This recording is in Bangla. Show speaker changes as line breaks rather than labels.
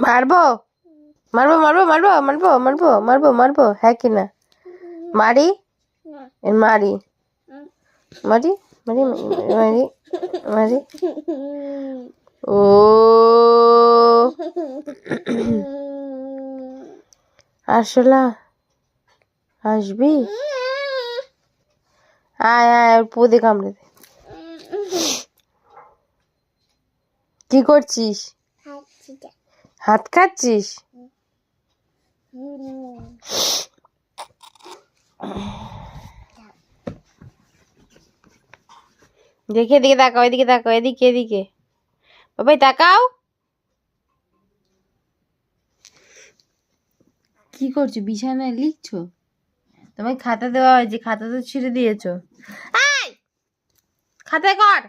মারবো মারবো মারবো মারবো মারবো মারবো মারবো মারবো হ্যাঁ কি না? মারি মারি মারি মারি মারি মারি ও আসলা আসবি? আয় আয় পুদে কামড়ে দে। কি করছিস? হাত খাচ্ছিস? দেখে এদিকে তাকাও, এদিকে তাকাও, এদিকে এদিকে বাবাই তাকাও। কি করছো? বিছানায় লিখছো? তোমায় খাতা দেওয়া হয়েছে, খাতা তো ছিঁড়ে দিয়েছো। খাতায় কর।